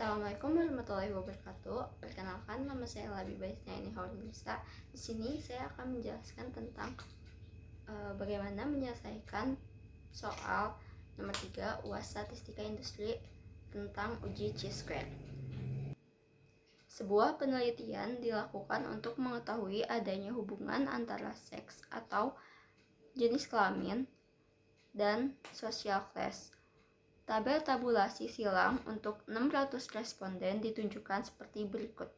Assalamualaikum warahmatullahi wabarakatuh. Perkenalkan, nama saya Labiba Isnaini Haurnisa. Di sini saya akan menjelaskan tentang bagaimana menyelesaikan soal nomor 3 UAS Statistika Industri tentang uji chi-square. Sebuah penelitian dilakukan untuk mengetahui adanya hubungan antara seks atau jenis kelamin dan social class. Tabel tabulasi silang untuk 600 responden ditunjukkan seperti berikut.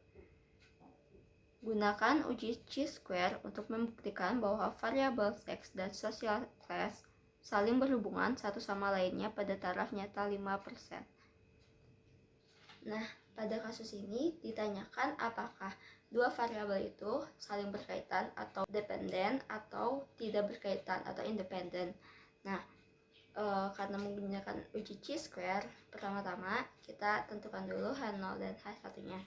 Gunakan uji chi-square untuk membuktikan bahwa variabel seks dan social class saling berhubungan satu sama lainnya pada taraf nyata 5%. Nah, pada kasus ini ditanyakan apakah dua variabel itu saling berkaitan atau dependen atau tidak berkaitan atau independen. Nah, karena menggunakan uji chi-square, pertama-tama kita tentukan dulu H0 dan H1 nya.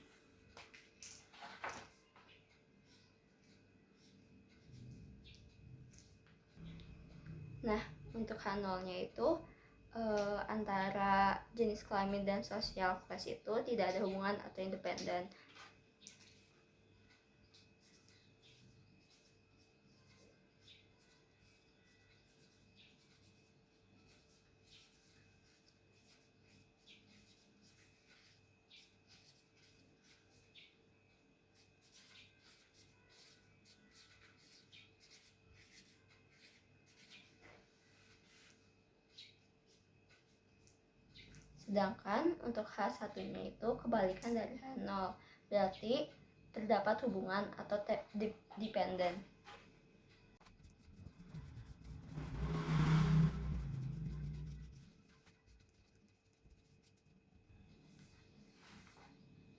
Nah, untuk H0 nya itu antara jenis kelamin dan social class itu tidak ada hubungan atau independen. Sedangkan untuk H1 nya itu kebalikan dari H0, berarti terdapat hubungan atau dependen.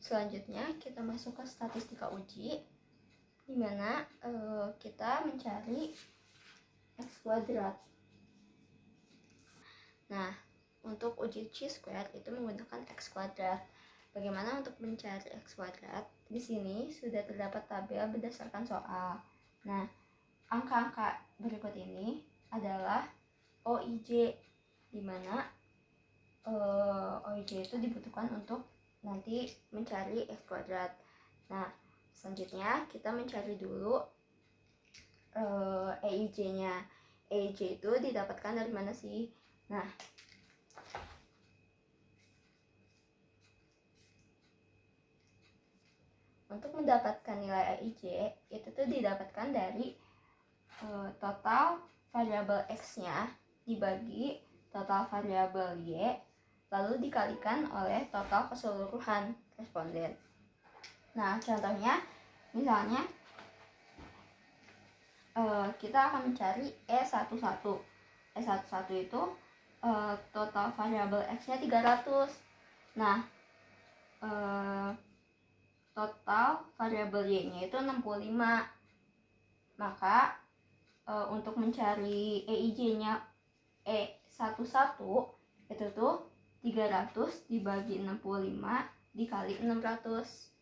Selanjutnya kita masuk ke statistika uji, di mana kita mencari X kuadrat. Nah, untuk uji chi-square itu menggunakan X kuadrat. Bagaimana untuk mencari X kuadrat? Di sini sudah terdapat tabel berdasarkan soal. Nah, angka-angka berikut ini adalah OIJ, di mana OIJ itu dibutuhkan untuk nanti mencari X kuadrat. Nah, selanjutnya kita mencari dulu EIJ-nya. EIJ itu didapatkan dari mana sih? Nah, untuk mendapatkan nilai EIJ itu tuh didapatkan dari total variabel X-nya dibagi total variabel Y, lalu dikalikan oleh total keseluruhan responden. Nah, contohnya misalnya kita akan mencari E11. E11 itu total variabel X-nya 300. Nah, total variabel Y-nya itu 65. Maka untuk mencari EIJ-nya E11 itu tuh 300 dibagi 65 dikali 600.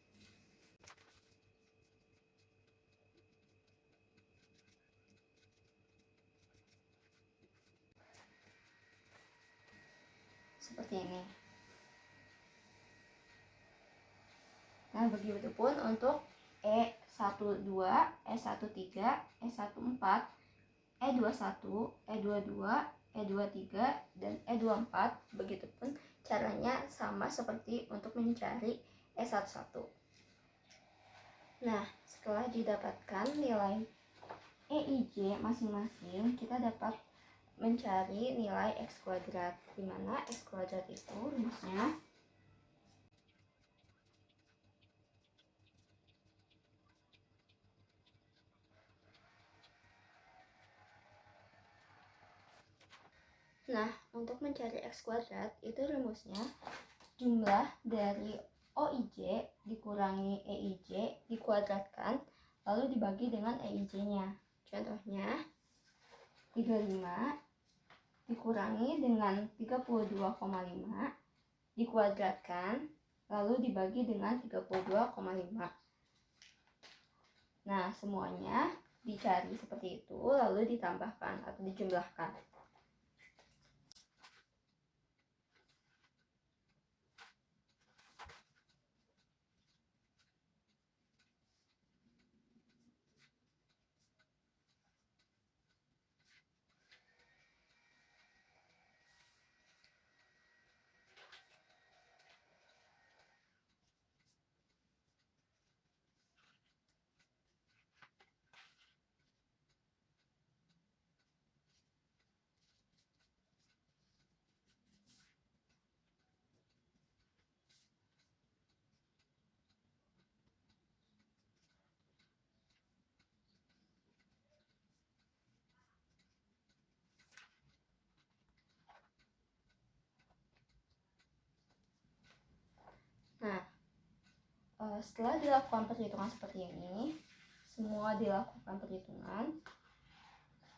Seperti ini. Nah, begitupun untuk E12, E13, E14, E21, E22, E23, dan E24. Begitupun caranya sama seperti untuk mencari E11. Nah, setelah didapatkan nilai EIJ masing-masing, kita dapat mencari nilai X kuadrat, di mana X kuadrat itu rumusnya Nah, untuk mencari X kuadrat itu rumusnya jumlah dari OIJ dikurangi EIJ dikuadratkan lalu dibagi dengan EIJ-nya. Contohnya 35 dikurangi dengan 32,5 dikuadratkan lalu dibagi dengan 32,5. Nah, semuanya dicari seperti itu lalu ditambahkan atau dijumlahkan. Setelah dilakukan perhitungan seperti ini, semua dilakukan perhitungan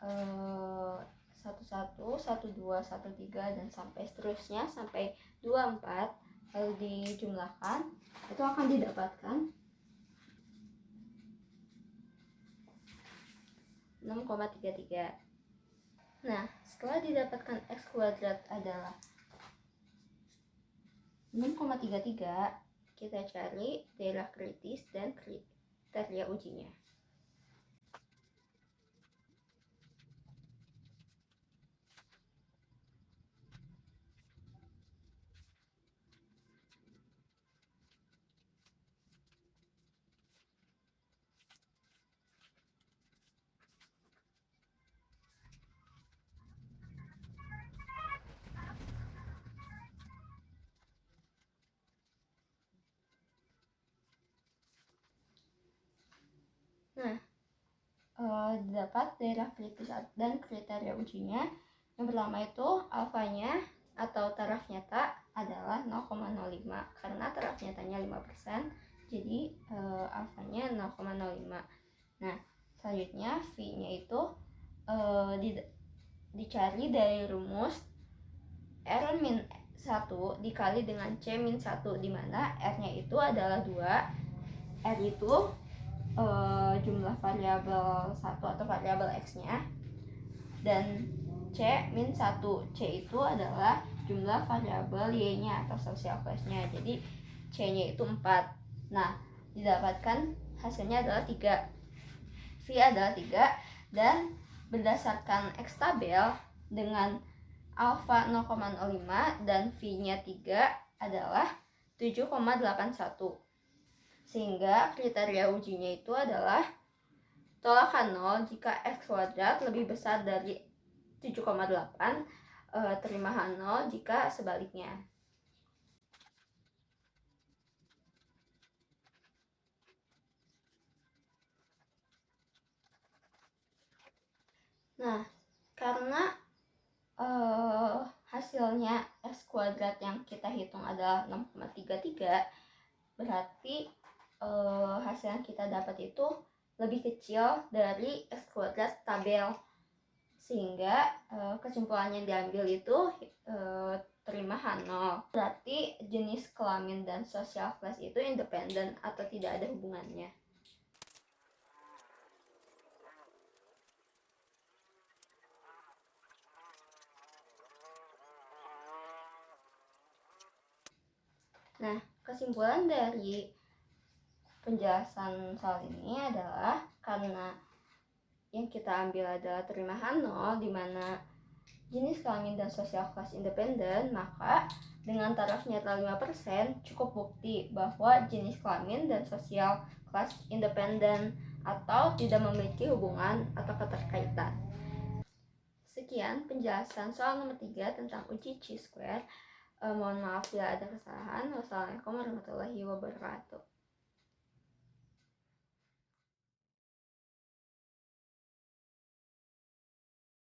11, 12, 13 dan sampai seterusnya sampai 24 lalu dijumlahkan, itu akan didapatkan 6,33. Nah, setelah didapatkan X kuadrat adalah 6,33, kita cari daerah kritis dan kriteria ujinya. Nah, dapat daerah kritis dan kriteria ujinya. Yang pertama itu alfanya atau taraf nyata adalah 0,05 karena taraf nyatanya 5%, jadi alfanya 0,05. Nah, selanjutnya V-nya itu dicari dari rumus R-1 dikali dengan C-1, di mana R-nya itu adalah 2, R itu jumlah variabel 1 atau variabel X-nya, dan C-1, C itu adalah jumlah variabel Y-nya atau social class-nya, jadi C-nya itu 4. Nah, didapatkan hasilnya adalah 3, V adalah 3, dan berdasarkan X tabel dengan alfa 0,05 dan V-nya 3 adalah 7,81. Sehingga kriteria ujinya itu adalah tolakan 0 jika X kuadrat lebih besar dari 7,8, terimahan 0 jika sebaliknya. Nah, karena hasilnya X kuadrat yang kita hitung adalah 6,33, berarti hasil yang kita dapat itu lebih kecil dari X kuadrat tabel, sehingga kesimpulan yang diambil itu terimahan 0. Berarti jenis kelamin dan social class itu independen atau tidak ada hubungannya. Nah, kesimpulan dari penjelasan soal ini adalah karena yang kita ambil adalah terimahan 0, di mana jenis kelamin dan social class independen, maka dengan taraf nyata 5% cukup bukti bahwa jenis kelamin dan social class independen atau tidak memiliki hubungan atau keterkaitan. Sekian penjelasan soal nomor 3 tentang uji chi-square. Mohon maaf bila ada kesalahan. Wassalamualaikum warahmatullahi wabarakatuh.